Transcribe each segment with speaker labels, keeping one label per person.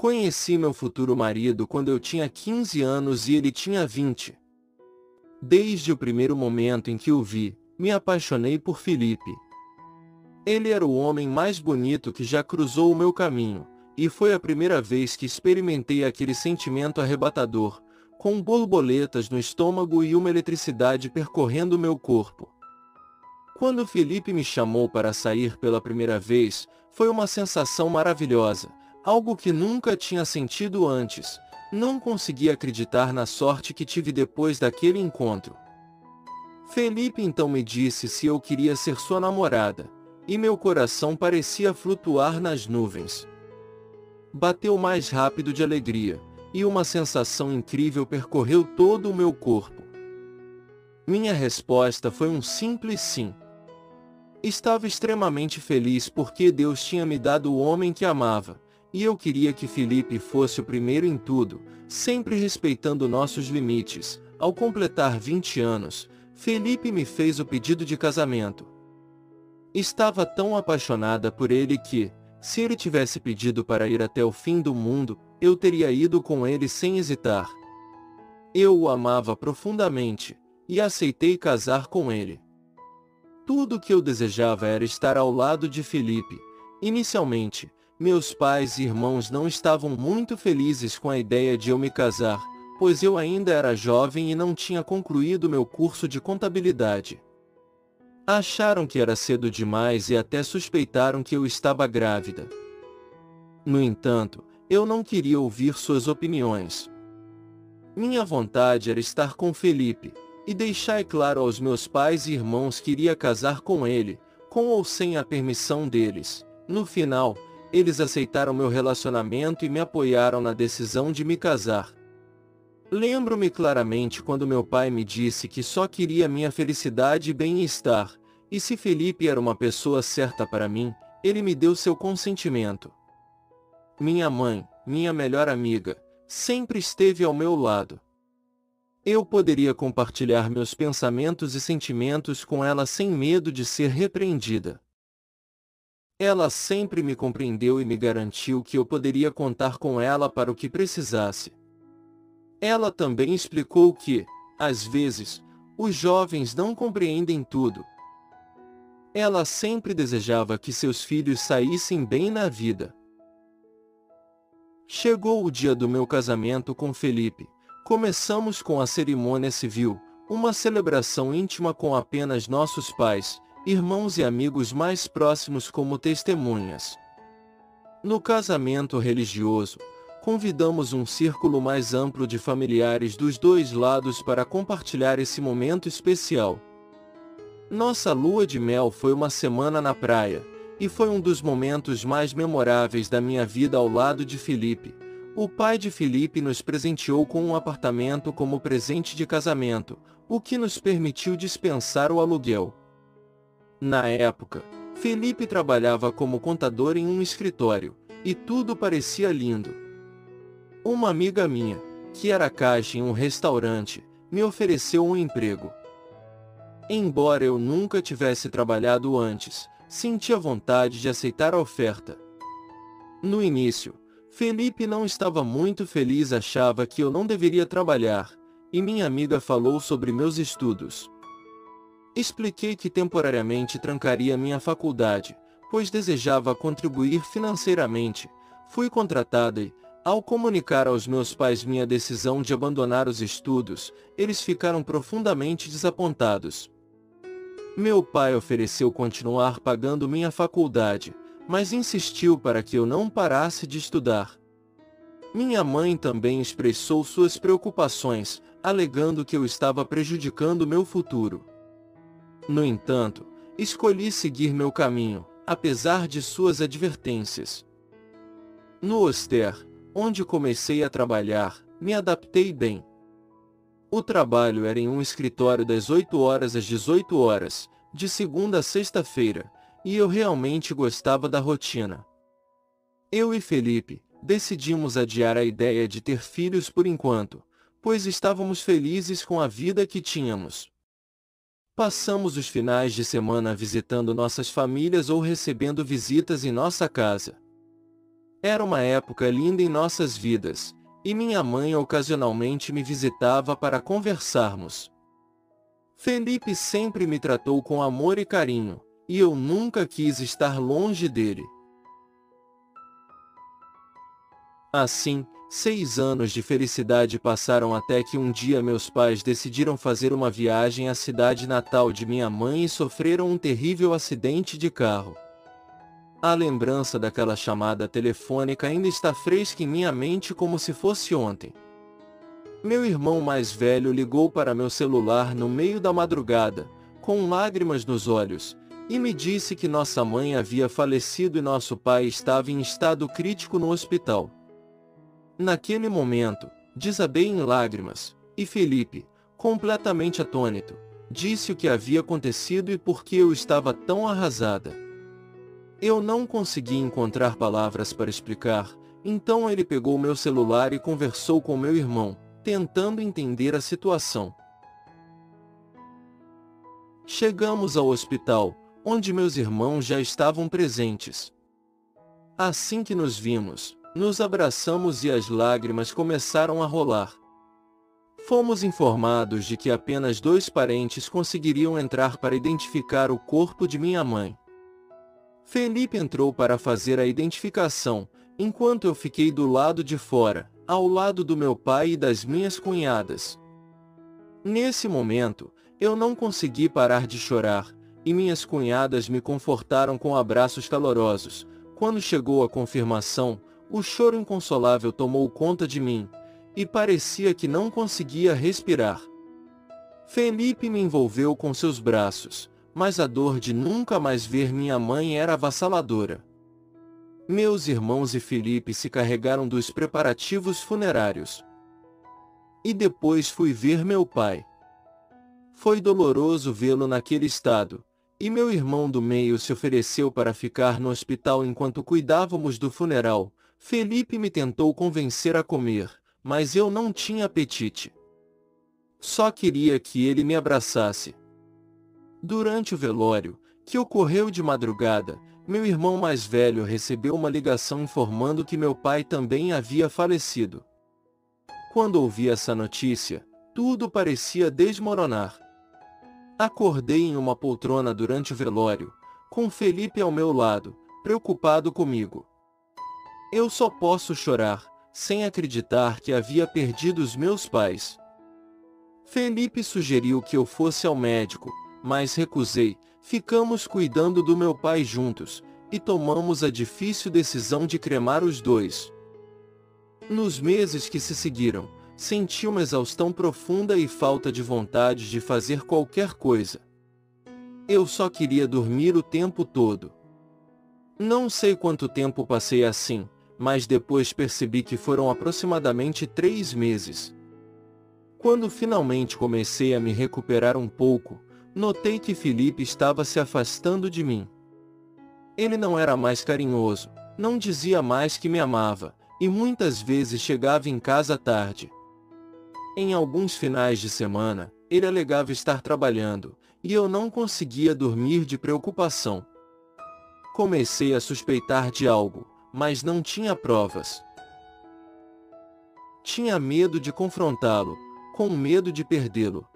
Speaker 1: Conheci meu futuro marido quando eu tinha 15 anos e ele tinha 20. Desde o primeiro momento em que o vi, me apaixonei por Felipe. Ele era o homem mais bonito que já cruzou o meu caminho, e foi a primeira vez que experimentei aquele sentimento arrebatador, com borboletas no estômago e uma eletricidade percorrendo meu corpo. Quando Felipe me chamou para sair pela primeira vez, foi uma sensação maravilhosa, algo que nunca tinha sentido antes. Não conseguia acreditar na sorte que tive depois daquele encontro. Felipe então me disse se eu queria ser sua namorada, e meu coração parecia flutuar nas nuvens. Bateu mais rápido de alegria, e uma sensação incrível percorreu todo o meu corpo. Minha resposta foi um simples sim. Estava extremamente feliz porque Deus tinha me dado o homem que amava, e eu queria que Felipe fosse o primeiro em tudo, sempre respeitando nossos limites. Ao completar 20 anos, Felipe me fez o pedido de casamento. Estava tão apaixonada por ele que, se ele tivesse pedido para ir até o fim do mundo, eu teria ido com ele sem hesitar. Eu o amava profundamente, e aceitei casar com ele. Tudo o que eu desejava era estar ao lado de Felipe. Inicialmente, meus pais e irmãos não estavam muito felizes com a ideia de eu me casar, pois eu ainda era jovem e não tinha concluído meu curso de contabilidade. Acharam que era cedo demais e até suspeitaram que eu estava grávida. No entanto, eu não queria ouvir suas opiniões. Minha vontade era estar com Felipe, e deixar claro aos meus pais e irmãos que iria casar com ele, com ou sem a permissão deles. No final, eles aceitaram meu relacionamento e me apoiaram na decisão de me casar. Lembro-me claramente quando meu pai me disse que só queria minha felicidade e bem-estar, e se Felipe era uma pessoa certa para mim, ele me deu seu consentimento. Minha mãe, minha melhor amiga, sempre esteve ao meu lado. Eu poderia compartilhar meus pensamentos e sentimentos com ela sem medo de ser repreendida. Ela sempre me compreendeu e me garantiu que eu poderia contar com ela para o que precisasse. Ela também explicou que, às vezes, os jovens não compreendem tudo. Ela sempre desejava que seus filhos saíssem bem na vida. Chegou o dia do meu casamento com Felipe. Começamos com a cerimônia civil, uma celebração íntima com apenas nossos pais, irmãos e amigos mais próximos como testemunhas. No casamento religioso, convidamos um círculo mais amplo de familiares dos dois lados para compartilhar esse momento especial. Nossa lua de mel foi uma semana na praia, e foi um dos momentos mais memoráveis da minha vida ao lado de Felipe. O pai de Felipe nos presenteou com um apartamento como presente de casamento, o que nos permitiu dispensar o aluguel. Na época, Felipe trabalhava como contador em um escritório, e tudo parecia lindo. Uma amiga minha, que era caixa em um restaurante, me ofereceu um emprego. Embora eu nunca tivesse trabalhado antes, sentia vontade de aceitar a oferta. No início, Felipe não estava muito feliz, achava que eu não deveria trabalhar, e minha amiga falou sobre meus estudos. Expliquei que temporariamente trancaria minha faculdade, pois desejava contribuir financeiramente. Fui contratada e, ao comunicar aos meus pais minha decisão de abandonar os estudos, eles ficaram profundamente desapontados. Meu pai ofereceu continuar pagando minha faculdade, mas insistiu para que eu não parasse de estudar. Minha mãe também expressou suas preocupações, alegando que eu estava prejudicando meu futuro. No entanto, escolhi seguir meu caminho, apesar de suas advertências. No hostel, onde comecei a trabalhar, me adaptei bem. O trabalho era em um escritório das 8 horas às 18 horas, de segunda a sexta-feira, e eu realmente gostava da rotina. Eu e Felipe decidimos adiar a ideia de ter filhos por enquanto, pois estávamos felizes com a vida que tínhamos. Passamos os finais de semana visitando nossas famílias ou recebendo visitas em nossa casa. Era uma época linda em nossas vidas, e minha mãe ocasionalmente me visitava para conversarmos. Felipe sempre me tratou com amor e carinho, e eu nunca quis estar longe dele. Assim, 6 anos de felicidade passaram até que um dia meus pais decidiram fazer uma viagem à cidade natal de minha mãe e sofreram um terrível acidente de carro. A lembrança daquela chamada telefônica ainda está fresca em minha mente como se fosse ontem. Meu irmão mais velho ligou para meu celular no meio da madrugada, com lágrimas nos olhos, e me disse que nossa mãe havia falecido e nosso pai estava em estado crítico no hospital. Naquele momento, desabei em lágrimas, e Felipe, completamente atônito, disse o que havia acontecido e por que eu estava tão arrasada. Eu não consegui encontrar palavras para explicar, então ele pegou meu celular e conversou com meu irmão, tentando entender a situação. Chegamos ao hospital, onde meus irmãos já estavam presentes. Assim que nos vimos, nos abraçamos e as lágrimas começaram a rolar. Fomos informados de que apenas 2 parentes conseguiriam entrar para identificar o corpo de minha mãe. Felipe entrou para fazer a identificação, enquanto eu fiquei do lado de fora, ao lado do meu pai e das minhas cunhadas. Nesse momento, eu não consegui parar de chorar, e minhas cunhadas me confortaram com abraços calorosos. Quando chegou a confirmação, o choro inconsolável tomou conta de mim, e parecia que não conseguia respirar. Felipe me envolveu com seus braços, mas a dor de nunca mais ver minha mãe era avassaladora. Meus irmãos e Felipe se carregaram dos preparativos funerários. E depois fui ver meu pai. Foi doloroso vê-lo naquele estado, e meu irmão do meio se ofereceu para ficar no hospital enquanto cuidávamos do funeral. Felipe me tentou convencer a comer, mas eu não tinha apetite. Só queria que ele me abraçasse. Durante o velório, que ocorreu de madrugada, meu irmão mais velho recebeu uma ligação informando que meu pai também havia falecido. Quando ouvi essa notícia, tudo parecia desmoronar. Acordei em uma poltrona durante o velório, com Felipe ao meu lado, preocupado comigo. Eu só posso chorar, sem acreditar que havia perdido os meus pais. Felipe sugeriu que eu fosse ao médico, mas recusei. Ficamos cuidando do meu pai juntos, e tomamos a difícil decisão de cremar os dois. Nos meses que se seguiram, senti uma exaustão profunda e falta de vontade de fazer qualquer coisa. Eu só queria dormir o tempo todo. Não sei quanto tempo passei assim, mas depois percebi que foram aproximadamente 3 meses. Quando finalmente comecei a me recuperar um pouco, notei que Felipe estava se afastando de mim. Ele não era mais carinhoso, não dizia mais que me amava, e muitas vezes chegava em casa tarde. Em alguns finais de semana, ele alegava estar trabalhando, e eu não conseguia dormir de preocupação. Comecei a suspeitar de algo, mas não tinha provas. Tinha medo de confrontá-lo, com medo de perdê-lo.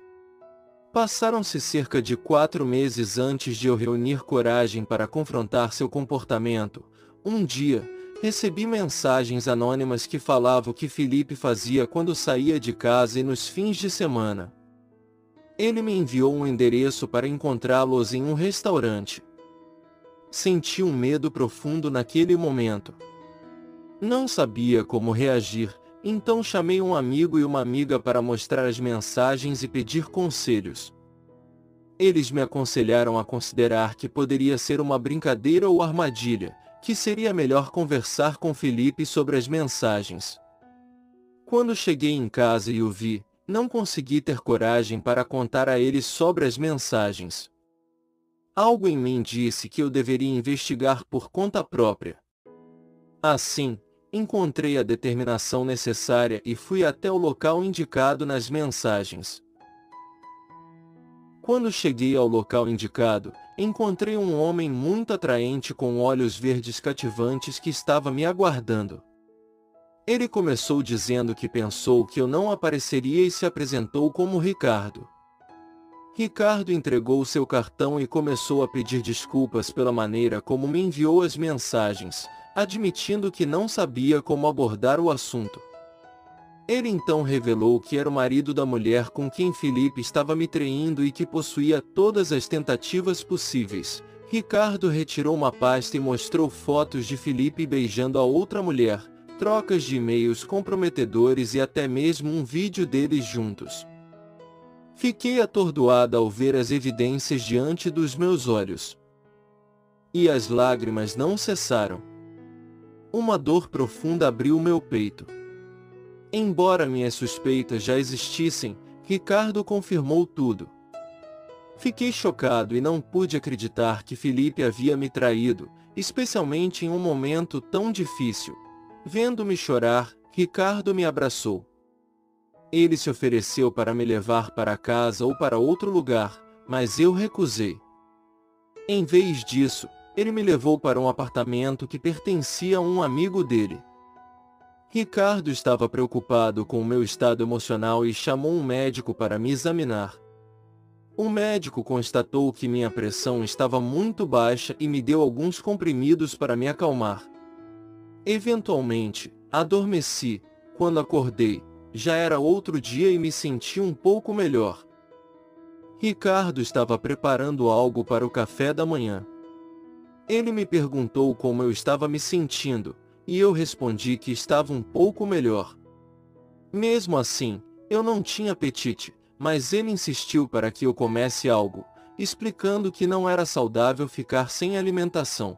Speaker 1: Passaram-se cerca de 4 meses antes de eu reunir coragem para confrontar seu comportamento. Um dia, recebi mensagens anônimas que falavam o que Felipe fazia quando saía de casa e nos fins de semana. Ele me enviou um endereço para encontrá-los em um restaurante. Senti um medo profundo naquele momento. Não sabia como reagir, então chamei um amigo e uma amiga para mostrar as mensagens e pedir conselhos. Eles me aconselharam a considerar que poderia ser uma brincadeira ou armadilha, que seria melhor conversar com Felipe sobre as mensagens. Quando cheguei em casa e o vi, não consegui ter coragem para contar a ele sobre as mensagens. Algo em mim disse que eu deveria investigar por conta própria. Assim, encontrei a determinação necessária e fui até o local indicado nas mensagens. Quando cheguei ao local indicado, encontrei um homem muito atraente com olhos verdes cativantes que estava me aguardando. Ele começou dizendo que pensou que eu não apareceria e se apresentou como Ricardo. Ricardo entregou seu cartão e começou a pedir desculpas pela maneira como me enviou as mensagens, admitindo que não sabia como abordar o assunto. Ele então revelou que era o marido da mulher com quem Felipe estava me traindo e que possuía todas as tentativas possíveis. Ricardo retirou uma pasta e mostrou fotos de Felipe beijando a outra mulher, trocas de e-mails comprometedores e até mesmo um vídeo deles juntos. Fiquei atordoada ao ver as evidências diante dos meus olhos. E as lágrimas não cessaram. Uma dor profunda abriu meu peito. Embora minhas suspeitas já existissem, Ricardo confirmou tudo. Fiquei chocado e não pude acreditar que Felipe havia me traído, especialmente em um momento tão difícil. Vendo-me chorar, Ricardo me abraçou. Ele se ofereceu para me levar para casa ou para outro lugar, mas eu recusei. Em vez disso, ele me levou para um apartamento que pertencia a um amigo dele. Ricardo estava preocupado com o meu estado emocional e chamou um médico para me examinar. O médico constatou que minha pressão estava muito baixa e me deu alguns comprimidos para me acalmar. Eventualmente, adormeci. Quando acordei, já era outro dia e me senti um pouco melhor. Ricardo estava preparando algo para o café da manhã. Ele me perguntou como eu estava me sentindo, e eu respondi que estava um pouco melhor. Mesmo assim, eu não tinha apetite, mas ele insistiu para que eu comesse algo, explicando que não era saudável ficar sem alimentação.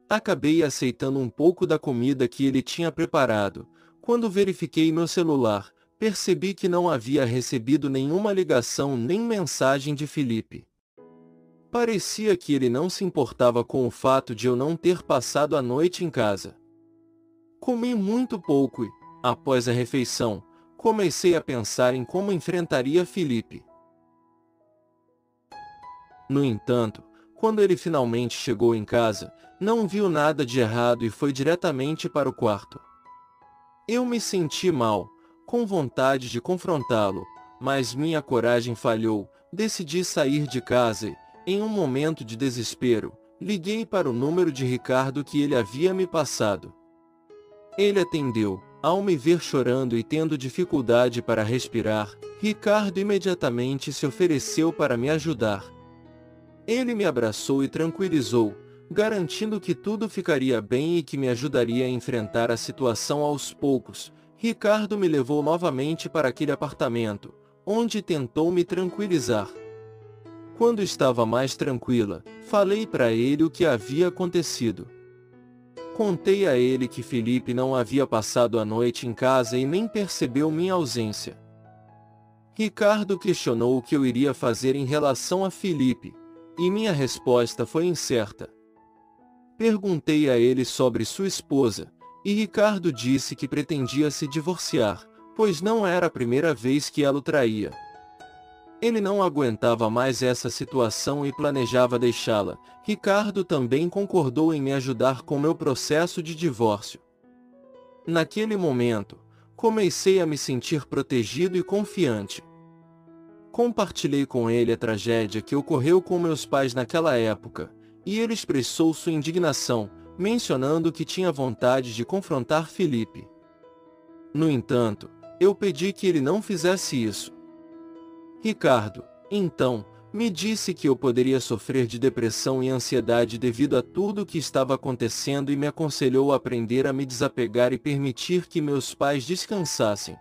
Speaker 1: Acabei aceitando um pouco da comida que ele tinha preparado. Quando verifiquei meu celular, percebi que não havia recebido nenhuma ligação nem mensagem de Felipe. Parecia que ele não se importava com o fato de eu não ter passado a noite em casa. Comi muito pouco e, após a refeição, comecei a pensar em como enfrentaria Felipe. No entanto, quando ele finalmente chegou em casa, não viu nada de errado e foi diretamente para o quarto. Eu me senti mal, com vontade de confrontá-lo, mas minha coragem falhou. Decidi sair de casa e, em um momento de desespero, liguei para o número de Ricardo que ele havia me passado. Ele atendeu. Ao me ver chorando e tendo dificuldade para respirar, Ricardo imediatamente se ofereceu para me ajudar. Ele me abraçou e tranquilizou, garantindo que tudo ficaria bem e que me ajudaria a enfrentar a situação aos poucos. Ricardo me levou novamente para aquele apartamento, onde tentou me tranquilizar. Quando estava mais tranquila, falei para ele o que havia acontecido. Contei a ele que Felipe não havia passado a noite em casa e nem percebeu minha ausência. Ricardo questionou o que eu iria fazer em relação a Felipe, e minha resposta foi incerta. Perguntei a ele sobre sua esposa, e Ricardo disse que pretendia se divorciar, pois não era a primeira vez que ela o traía. Ele não aguentava mais essa situação e planejava deixá-la. Ricardo também concordou em me ajudar com meu processo de divórcio. Naquele momento, comecei a me sentir protegido e confiante. Compartilhei com ele a tragédia que ocorreu com meus pais naquela época, e ele expressou sua indignação, mencionando que tinha vontade de confrontar Felipe. No entanto, eu pedi que ele não fizesse isso. Ricardo, então, me disse que eu poderia sofrer de depressão e ansiedade devido a tudo o que estava acontecendo e me aconselhou a aprender a me desapegar e permitir que meus pais descansassem.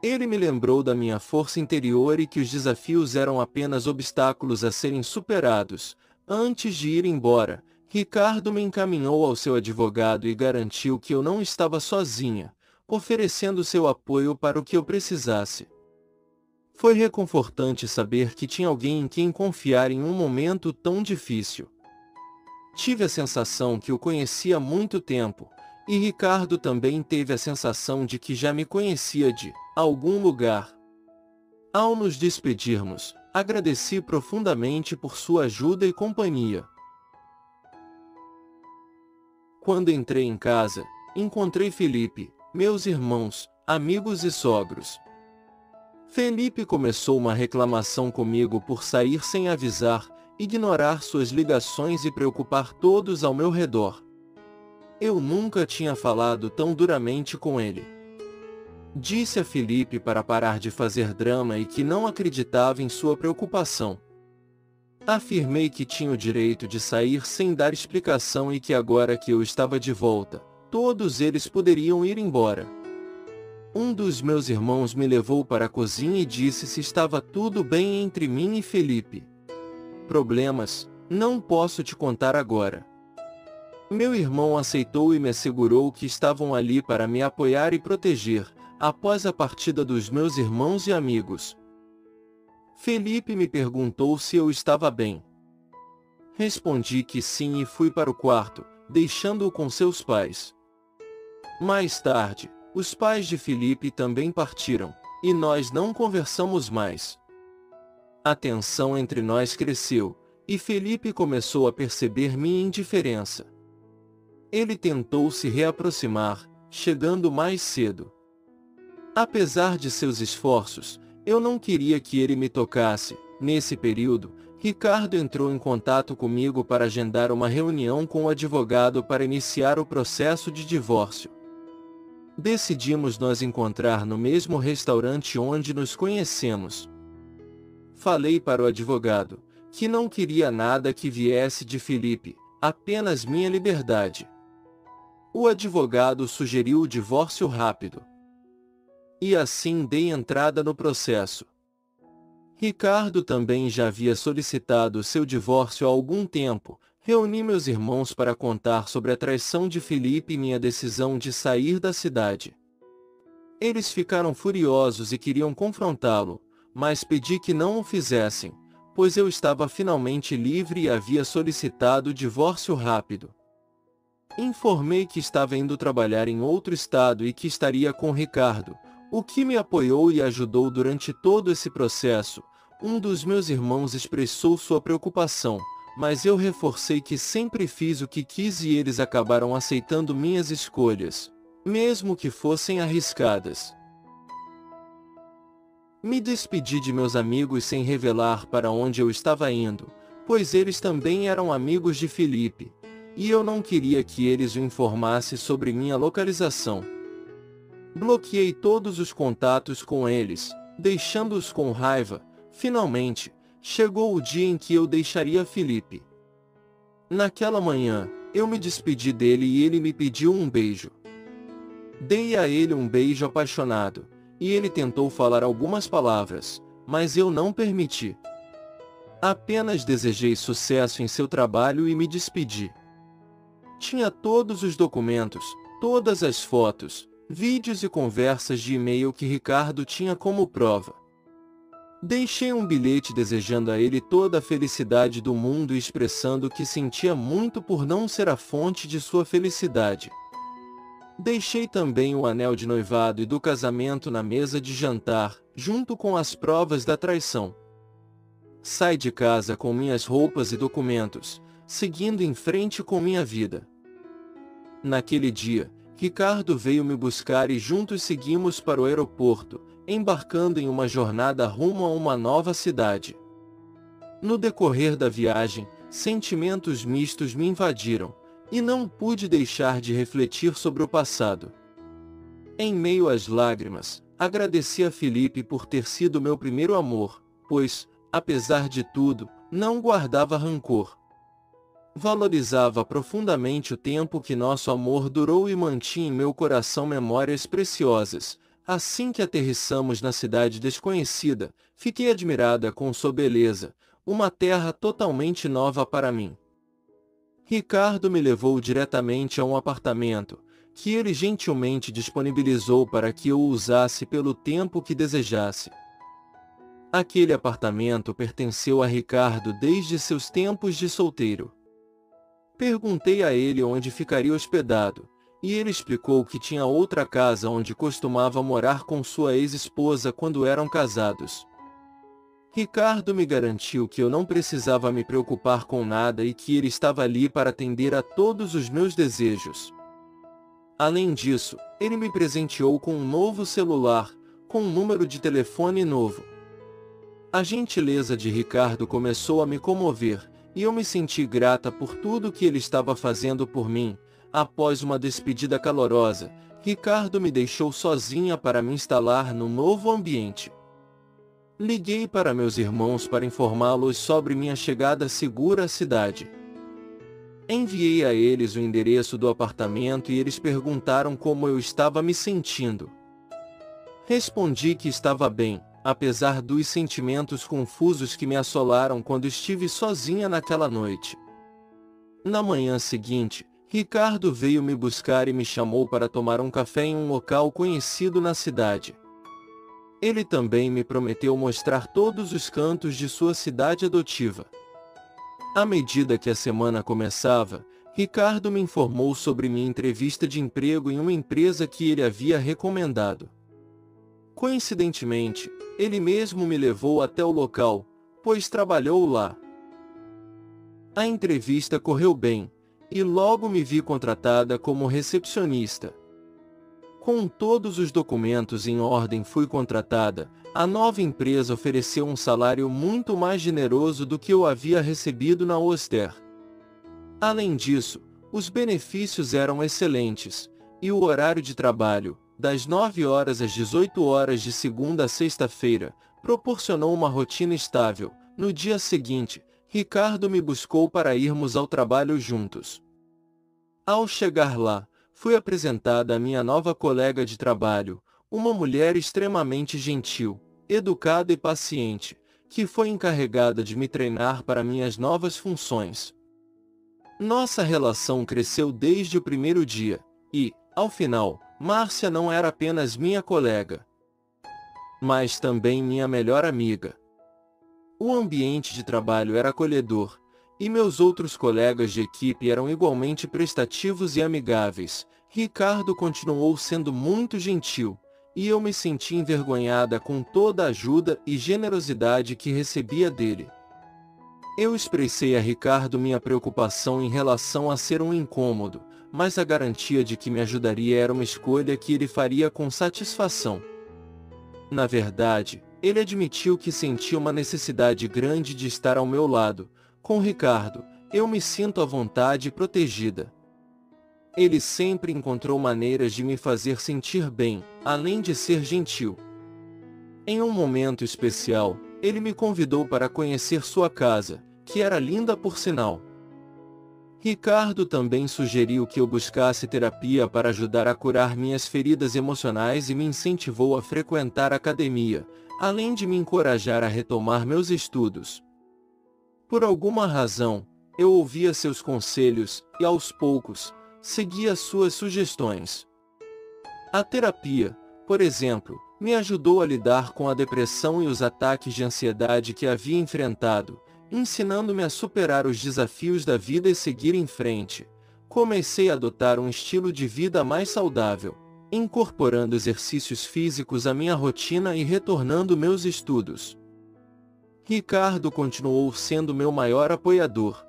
Speaker 1: Ele me lembrou da minha força interior e que os desafios eram apenas obstáculos a serem superados. Antes de ir embora, Ricardo me encaminhou ao seu advogado e garantiu que eu não estava sozinha, oferecendo seu apoio para o que eu precisasse. Foi reconfortante saber que tinha alguém em quem confiar em um momento tão difícil. Tive a sensação que o conhecia há muito tempo, e Ricardo também teve a sensação de que já me conhecia de algum lugar. Ao nos despedirmos, Agradeci profundamente por sua ajuda e companhia. Quando entrei em casa, encontrei Felipe, meus irmãos, amigos e sogros. Felipe começou uma reclamação comigo por sair sem avisar, ignorar suas ligações e preocupar todos ao meu redor. Eu nunca tinha falado tão duramente com ele. Disse a Felipe para parar de fazer drama e que não acreditava em sua preocupação. Afirmei que tinha o direito de sair sem dar explicação e que agora que eu estava de volta, todos eles poderiam ir embora. Um dos meus irmãos me levou para a cozinha e disse se estava tudo bem entre mim e Felipe. Problemas? Não posso te contar agora. Meu irmão aceitou e me assegurou que estavam ali para me apoiar e proteger, após a partida dos meus irmãos e amigos. Felipe me perguntou se eu estava bem. Respondi que sim e fui para o quarto, deixando-o com seus pais. Mais tarde, os pais de Felipe também partiram, e nós não conversamos mais. A tensão entre nós cresceu, e Felipe começou a perceber minha indiferença. Ele tentou se reaproximar, chegando mais cedo. Apesar de seus esforços, eu não queria que ele me tocasse. Nesse período, Ricardo entrou em contato comigo para agendar uma reunião com o advogado para iniciar o processo de divórcio. Decidimos nos encontrar no mesmo restaurante onde nos conhecemos. Falei para o advogado que não queria nada que viesse de Felipe, apenas minha liberdade. O advogado sugeriu o divórcio rápido. E assim dei entrada no processo. Ricardo também já havia solicitado seu divórcio há algum tempo. Reuni meus irmãos para contar sobre a traição de Felipe e minha decisão de sair da cidade. Eles ficaram furiosos e queriam confrontá-lo, mas pedi que não o fizessem, pois eu estava finalmente livre e havia solicitado o divórcio rápido. Informei que estava indo trabalhar em outro estado e que estaria com Ricardo, o que me apoiou e ajudou durante todo esse processo. Um dos meus irmãos expressou sua preocupação, mas eu reforcei que sempre fiz o que quis e eles acabaram aceitando minhas escolhas, mesmo que fossem arriscadas. Me despedi de meus amigos sem revelar para onde eu estava indo, pois eles também eram amigos de Felipe, e eu não queria que eles o informassem sobre minha localização. Bloqueei todos os contatos com eles, deixando-os com raiva. Finalmente, chegou o dia em que eu deixaria Felipe. Naquela manhã, eu me despedi dele e ele me pediu um beijo. Dei a ele um beijo apaixonado, e ele tentou falar algumas palavras, mas eu não permiti. Apenas desejei sucesso em seu trabalho e me despedi. Tinha todos os documentos, todas as fotos, vídeos e conversas de e-mail que Ricardo tinha como prova. Deixei um bilhete desejando a ele toda a felicidade do mundo e expressando que sentia muito por não ser a fonte de sua felicidade. Deixei também o anel de noivado e do casamento na mesa de jantar, junto com as provas da traição. Saí de casa com minhas roupas e documentos, seguindo em frente com minha vida. Naquele dia, Ricardo veio me buscar e juntos seguimos para o aeroporto, embarcando em uma jornada rumo a uma nova cidade. No decorrer da viagem, sentimentos mistos me invadiram, e não pude deixar de refletir sobre o passado. Em meio às lágrimas, agradeci a Felipe por ter sido meu primeiro amor, pois, apesar de tudo, não guardava rancor. Valorizava profundamente o tempo que nosso amor durou e mantinha em meu coração memórias preciosas. Assim que aterrissamos na cidade desconhecida, fiquei admirada com sua beleza, uma terra totalmente nova para mim. Ricardo me levou diretamente a um apartamento, que ele gentilmente disponibilizou para que eu o usasse pelo tempo que desejasse. Aquele apartamento pertenceu a Ricardo desde seus tempos de solteiro. Perguntei a ele onde ficaria hospedado, e ele explicou que tinha outra casa onde costumava morar com sua ex-esposa quando eram casados. Ricardo me garantiu que eu não precisava me preocupar com nada e que ele estava ali para atender a todos os meus desejos. Além disso, ele me presenteou com um novo celular, com um número de telefone novo. A gentileza de Ricardo começou a me comover, e eu me senti grata por tudo que ele estava fazendo por mim. Após uma despedida calorosa, Ricardo me deixou sozinha para me instalar no novo ambiente. Liguei para meus irmãos para informá-los sobre minha chegada segura à cidade. Enviei a eles o endereço do apartamento e eles perguntaram como eu estava me sentindo. Respondi que estava bem, apesar dos sentimentos confusos que me assolaram quando estive sozinha naquela noite. Na manhã seguinte, Ricardo veio me buscar e me chamou para tomar um café em um local conhecido na cidade. Ele também me prometeu mostrar todos os cantos de sua cidade adotiva. À medida que a semana começava, Ricardo me informou sobre minha entrevista de emprego em uma empresa que ele havia recomendado. Coincidentemente, ele mesmo me levou até o local, pois trabalhou lá. A entrevista correu bem, e logo me vi contratada como recepcionista. Com todos os documentos em ordem fui contratada. A nova empresa ofereceu um salário muito mais generoso do que eu havia recebido na Oster. Além disso, os benefícios eram excelentes, e o horário de trabalho, das 9 horas às 18 horas de segunda a sexta-feira, proporcionou uma rotina estável. No dia seguinte, Ricardo me buscou para irmos ao trabalho juntos. Ao chegar lá, fui apresentada a minha nova colega de trabalho, uma mulher extremamente gentil, educada e paciente, que foi encarregada de me treinar para minhas novas funções. Nossa relação cresceu desde o primeiro dia, e, ao final, Márcia não era apenas minha colega, mas também minha melhor amiga. O ambiente de trabalho era acolhedor, e meus outros colegas de equipe eram igualmente prestativos e amigáveis. Ricardo continuou sendo muito gentil, e eu me senti envergonhada com toda a ajuda e generosidade que recebia dele. Eu expressei a Ricardo minha preocupação em relação a ser um incômodo, mas a garantia de que me ajudaria era uma escolha que ele faria com satisfação. Na verdade, ele admitiu que sentia uma necessidade grande de estar ao meu lado. Com Ricardo, eu me sinto à vontade e protegida. Ele sempre encontrou maneiras de me fazer sentir bem, além de ser gentil. Em um momento especial, ele me convidou para conhecer sua casa, que era linda por sinal. Ricardo também sugeriu que eu buscasse terapia para ajudar a curar minhas feridas emocionais e me incentivou a frequentar a academia, além de me encorajar a retomar meus estudos. Por alguma razão, eu ouvia seus conselhos e, aos poucos, seguia suas sugestões. A terapia, por exemplo, me ajudou a lidar com a depressão e os ataques de ansiedade que havia enfrentado, ensinando-me a superar os desafios da vida e seguir em frente. Comecei a adotar um estilo de vida mais saudável, incorporando exercícios físicos à minha rotina e retornando meus estudos. Ricardo continuou sendo meu maior apoiador,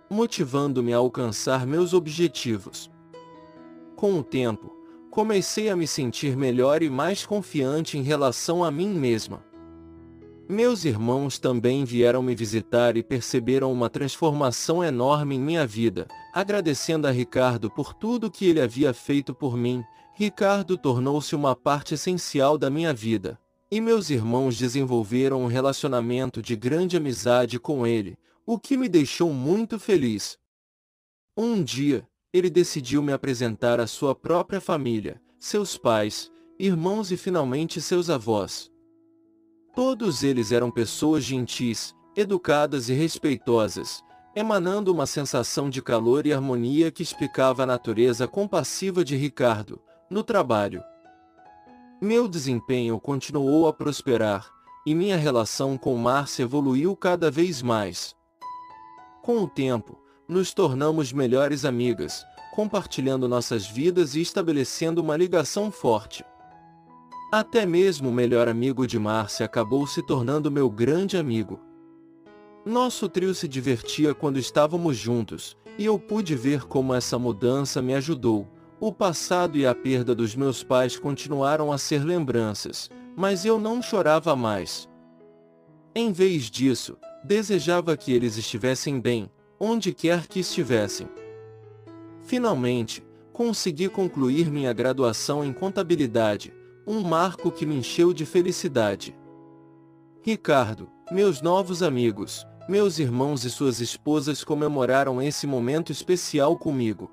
Speaker 1: motivando-me a alcançar meus objetivos. Com o tempo, comecei a me sentir melhor e mais confiante em relação a mim mesma. Meus irmãos também vieram me visitar e perceberam uma transformação enorme em minha vida. Agradecendo a Ricardo por tudo que ele havia feito por mim, Ricardo tornou-se uma parte essencial da minha vida, e meus irmãos desenvolveram um relacionamento de grande amizade com ele, o que me deixou muito feliz. Um dia, ele decidiu me apresentar à sua própria família, seus pais, irmãos e finalmente seus avós. Todos eles eram pessoas gentis, educadas e respeitosas, emanando uma sensação de calor e harmonia que explicava a natureza compassiva de Ricardo, no trabalho. Meu desempenho continuou a prosperar, e minha relação com Márcia evoluiu cada vez mais. Com o tempo, nos tornamos melhores amigas, compartilhando nossas vidas e estabelecendo uma ligação forte. Até mesmo o melhor amigo de Márcia acabou se tornando meu grande amigo. Nosso trio se divertia quando estávamos juntos, e eu pude ver como essa mudança me ajudou. O passado e a perda dos meus pais continuaram a ser lembranças, mas eu não chorava mais. Em vez disso, desejava que eles estivessem bem, onde quer que estivessem. Finalmente, consegui concluir minha graduação em contabilidade, um marco que me encheu de felicidade. Ricardo, meus novos amigos, meus irmãos e suas esposas comemoraram esse momento especial comigo,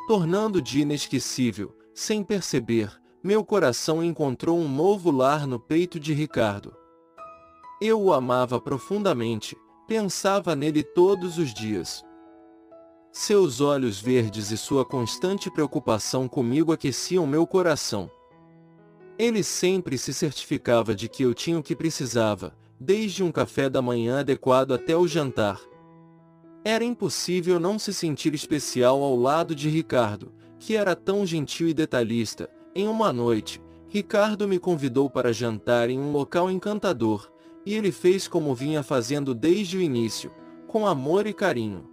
Speaker 1: tornando de inesquecível. Sem perceber, meu coração encontrou um novo lar no peito de Ricardo. Eu o amava profundamente, pensava nele todos os dias. Seus olhos verdes e sua constante preocupação comigo aqueciam meu coração. Ele sempre se certificava de que eu tinha o que precisava, desde um café da manhã adequado até o jantar. Era impossível não se sentir especial ao lado de Ricardo, que era tão gentil e detalhista. Em uma noite, Ricardo me convidou para jantar em um local encantador, e ele fez como vinha fazendo desde o início, com amor e carinho.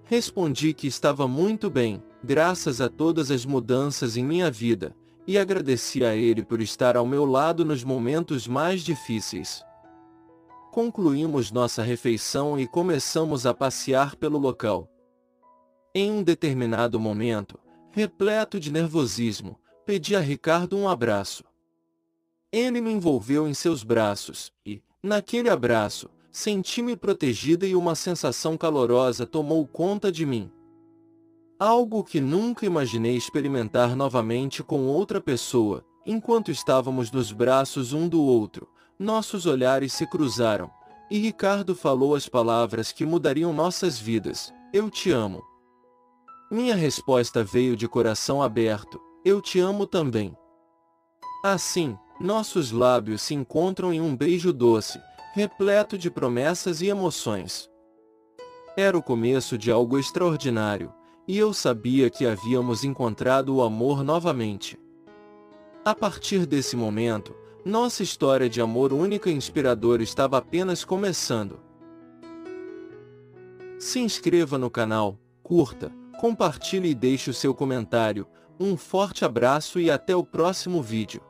Speaker 1: Respondi que estava muito bem, graças a todas as mudanças em minha vida, e agradeci a ele por estar ao meu lado nos momentos mais difíceis. Concluímos nossa refeição e começamos a passear pelo local. Em um determinado momento, repleto de nervosismo, pedi a Ricardo um abraço. Ele me envolveu em seus braços, e, naquele abraço, senti-me protegida e uma sensação calorosa tomou conta de mim. Algo que nunca imaginei experimentar novamente com outra pessoa. Enquanto estávamos nos braços um do outro, nossos olhares se cruzaram, e Ricardo falou as palavras que mudariam nossas vidas: "Eu te amo." Minha resposta veio de coração aberto: "Eu te amo também." Assim, nossos lábios se encontram em um beijo doce, repleto de promessas e emoções. Era o começo de algo extraordinário, e eu sabia que havíamos encontrado o amor novamente. A partir desse momento, nossa história de amor única e inspiradora estava apenas começando. Se inscreva no canal, curta, compartilhe e deixe o seu comentário. Um forte abraço e até o próximo vídeo.